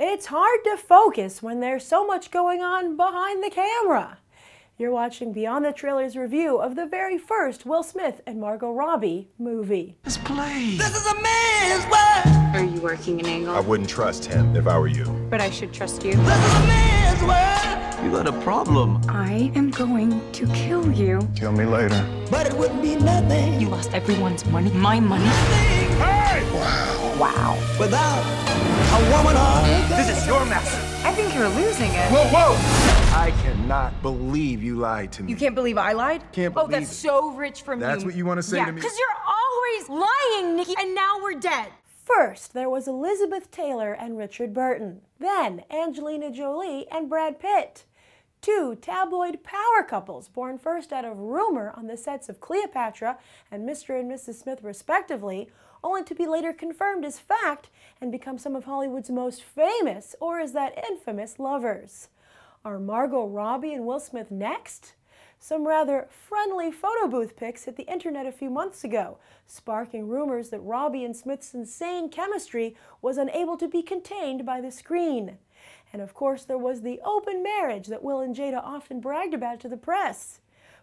It's hard to focus when there's so much going on behind the camera. You're watching Beyond the Trailers review of the very first Will Smith and Margot Robbie movie. This play. This is a man's world. Are you working an angle? I wouldn't trust him if I were you. But I should trust you. This is a man's world. You got a problem. I am going to kill you. Kill me later. But it wouldn't be nothing. You lost everyone's money, my money. Hey! Wow. Without a woman or This is your mess. I think you're losing it. Whoa, whoa! I cannot believe you lied to me. You can't believe I lied? Can't Oh, believe that's it. so rich from you. That's what you want to say to me? because you're always lying, Nikki, and now we're dead. First, there was Elizabeth Taylor and Richard Burton. Then, Angelina Jolie and Brad Pitt. Two tabloid power couples born first out of rumor on the sets of Cleopatra and Mr. and Mrs. Smith respectively, only to be later confirmed as fact and become some of Hollywood's most famous, or is that infamous, lovers. Are Margot Robbie and Will Smith next? Some rather friendly photo booth pics hit the internet a few months ago, sparking rumors that Robbie and Smith's insane chemistry was unable to be contained by the screen. And of course there was the open marriage that Will and Jada often bragged about to the press.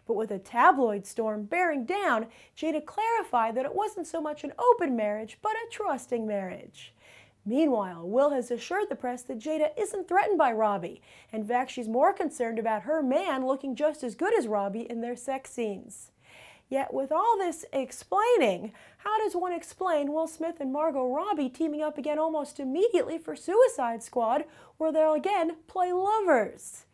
But with a tabloid storm bearing down, Jada clarified that it wasn't so much an open marriage, but a trusting marriage. Meanwhile, Will has assured the press that Jada isn't threatened by Robbie. In fact, she's more concerned about her man looking just as good as Robbie in their sex scenes. Yet with all this explaining, how does one explain Will Smith and Margot Robbie teaming up again almost immediately for Suicide Squad, where they'll again play lovers?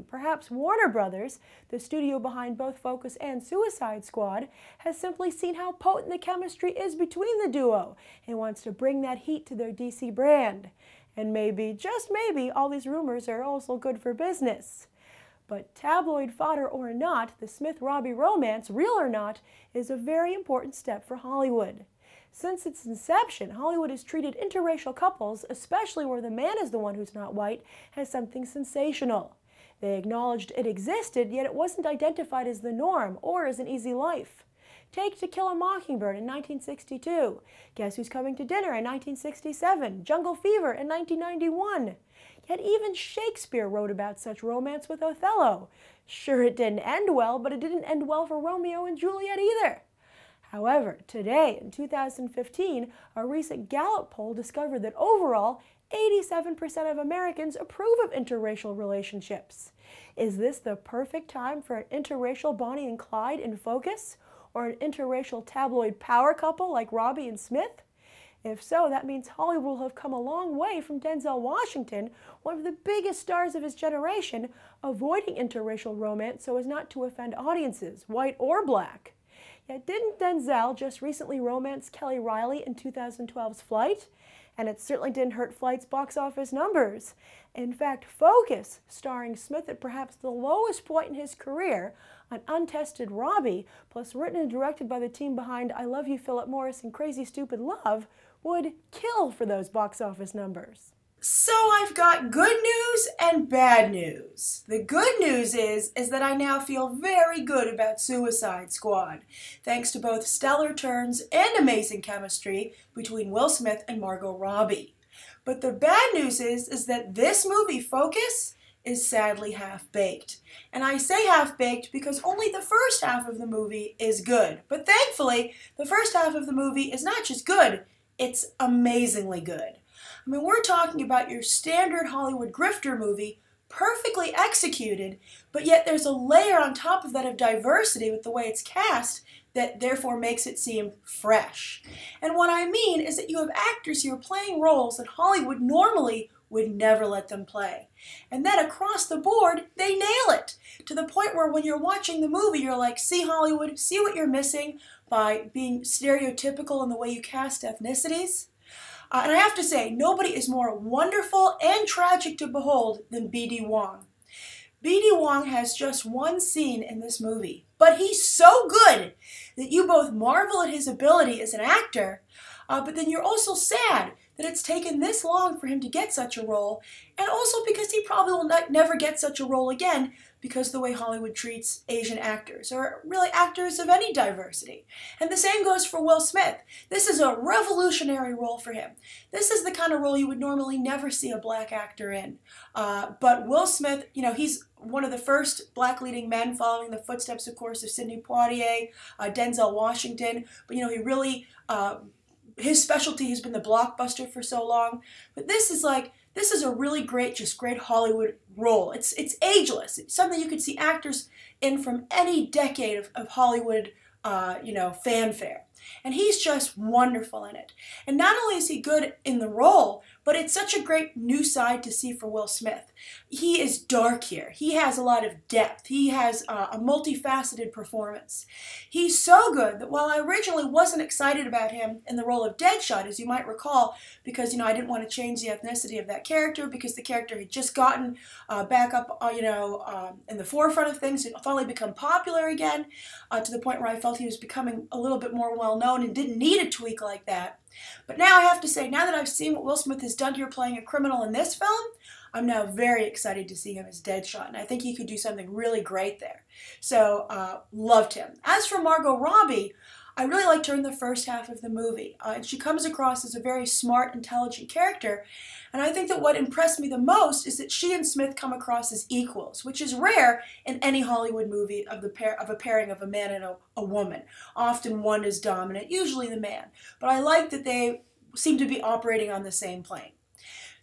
Perhaps Warner Brothers, the studio behind both Focus and Suicide Squad, has simply seen how potent the chemistry is between the duo and wants to bring that heat to their DC brand. And maybe, just maybe, all these rumors are also good for business. But tabloid fodder or not, the Smith-Robbie romance, real or not, is a very important step for Hollywood. Since its inception, Hollywood has treated interracial couples, especially where the man is the one who's not white, as something sensational. They acknowledged it existed, yet it wasn't identified as the norm or as an easy life. Take To Kill a Mockingbird in 1962, Guess Who's Coming to Dinner in 1967, Jungle Fever in 1991. Yet even Shakespeare wrote about such romance with Othello. Sure, it didn't end well, but it didn't end well for Romeo and Juliet either. However, today, in 2015, a recent Gallup poll discovered that overall, 87% of Americans approve of interracial relationships. Is this the perfect time for an interracial Bonnie and Clyde in Focus? Or an interracial tabloid power couple like Robbie and Smith? If so, that means Hollywood will have come a long way from Denzel Washington, one of the biggest stars of his generation, avoiding interracial romance so as not to offend audiences, white or black. Yet didn't Denzel just recently romance Kelly Riley in 2012's Flight? And it certainly didn't hurt Flight's box office numbers. In fact, Focus, starring Smith at perhaps the lowest point in his career, an untested Robbie, plus written and directed by the team behind I Love You, Philip Morris and Crazy Stupid Love, would kill for those box office numbers. So I've got good news and bad news. The good news is that I now feel very good about Suicide Squad, thanks to both stellar turns and amazing chemistry between Will Smith and Margot Robbie. But the bad news is that this movie, Focus, is sadly half-baked. And I say half-baked because only the first half of the movie is good. But thankfully, the first half of the movie is not just good, it's amazingly good. I mean, we're talking about your standard Hollywood grifter movie, perfectly executed, but yet there's a layer on top of that of diversity with the way it's cast that therefore makes it seem fresh. And what I mean is that you have actors here playing roles that Hollywood normally would never let them play. And then across the board, they nail it, to the point where when you're watching the movie, you're like, see Hollywood, see what you're missing by being stereotypical in the way you cast ethnicities? And I have to say, nobody is more wonderful and tragic to behold than B.D. Wong. B.D. Wong has just one scene in this movie, but he's so good that you both marvel at his ability as an actor, but then you're also sad that it's taken this long for him to get such a role, and also because he probably will never get such a role again because of the way Hollywood treats Asian actors, or really actors of any diversity. And the same goes for Will Smith. This is a revolutionary role for him. This is the kind of role you would normally never see a black actor in. But Will Smith, you know, he's one of the first black leading men, following the footsteps, of course, of Sidney Poitier, Denzel Washington. But, you know, he really, his specialty has been the blockbuster for so long. But this is a really great, just great Hollywood role. It's ageless. It's something you could see actors in from any decade of Hollywood, you know, fanfare. And he's just wonderful in it. And not only is he good in the role, but it's such a great new side to see for Will Smith. He is dark here. He has a lot of depth. He has a multifaceted performance. He's so good that while I originally wasn't excited about him in the role of Deadshot, as you might recall, because, you know, I didn't want to change the ethnicity of that character because the character had just gotten back up, you know, in the forefront of things, and finally become popular again, to the point where I felt he was becoming a little bit more well-known and didn't need a tweak like that. But now I have to say, now that I've seen what Will Smith has done here playing a criminal in this film, I'm now very excited to see him as Deadshot, and I think he could do something really great there. So, loved him. As for Margot Robbie, I really liked her in the first half of the movie. And she comes across as a very smart, intelligent character, and I think that what impressed me the most is that she and Smith come across as equals, which is rare in any Hollywood movie of a pairing of a man and a woman. Often one is dominant, usually the man. But I like that they seem to be operating on the same plane.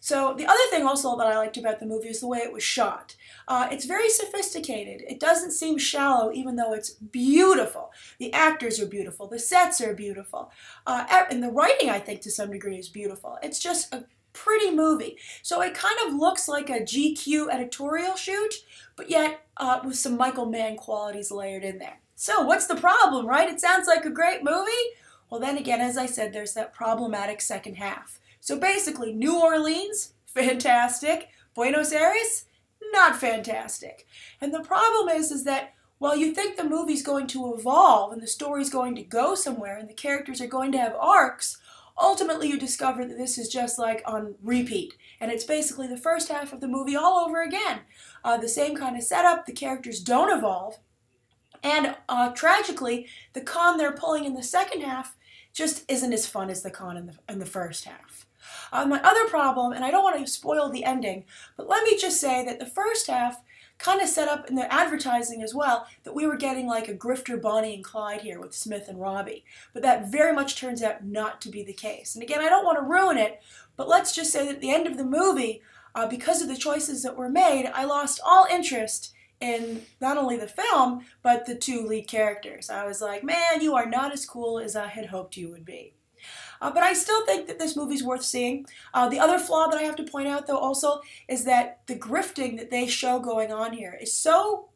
So the other thing also that I liked about the movie is the way it was shot. It's very sophisticated. It doesn't seem shallow, even though it's beautiful. The actors are beautiful. The sets are beautiful. And the writing, I think, to some degree is beautiful. It's just a pretty movie. So it kind of looks like a GQ editorial shoot, but yet with some Michael Mann qualities layered in there. So what's the problem, right? It sounds like a great movie. Well, then again, as I said, there's that problematic second half. So basically, New Orleans, fantastic. Buenos Aires, not fantastic. And the problem is that while you think the movie's going to evolve and the story's going to go somewhere and the characters are going to have arcs, ultimately you discover that this is just like on repeat. And it's basically the first half of the movie all over again. The same kind of setup, the characters don't evolve. And tragically, the con they're pulling in the second half just isn't as fun as the con in the first half. My other problem, and I don't want to spoil the ending, but let me just say that the first half kind of set up in the advertising as well that we were getting like a grifter Bonnie and Clyde here with Smith and Robbie. But that very much turns out not to be the case. And again, I don't want to ruin it, but let's just say that at the end of the movie, because of the choices that were made, I lost all interest in not only the film, but the two lead characters. I was like, man, you are not as cool as I had hoped you would be. But I still think that this movie's worth seeing. The other flaw that I have to point out, though, also, is that the grifting that they show going on here is so,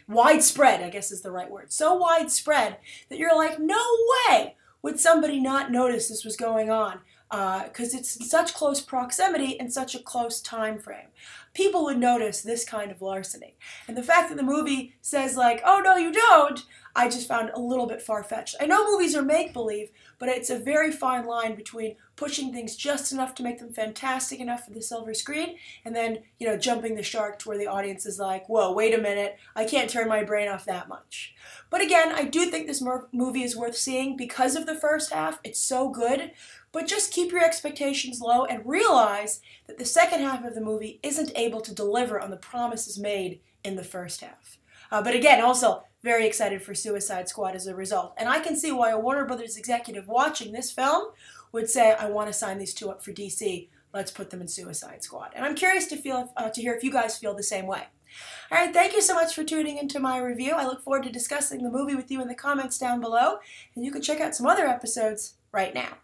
widespread, I guess is the right word. So widespread that you're like, no way would somebody not notice this was going on. Because it's in such close proximity and such a close time frame. People would notice this kind of larceny. And the fact that the movie says like, oh no you don't, I just found a little bit far-fetched. I know movies are make-believe, but it's a very fine line between pushing things just enough to make them fantastic enough for the silver screen, and then, jumping the shark to where the audience is like, whoa, wait a minute, I can't turn my brain off that much. But again, I do think this movie is worth seeing because of the first half. It's so good. But just keep your expectations low and realize that the second half of the movie isn't able to deliver on the promises made in the first half. But again, also very excited for Suicide Squad as a result. And I can see why a Warner Brothers executive watching this film would say, I want to sign these two up for DC. Let's put them in Suicide Squad. And I'm curious to hear if you guys feel the same way. All right, thank you so much for tuning into my review. I look forward to discussing the movie with you in the comments down below. And you can check out some other episodes right now.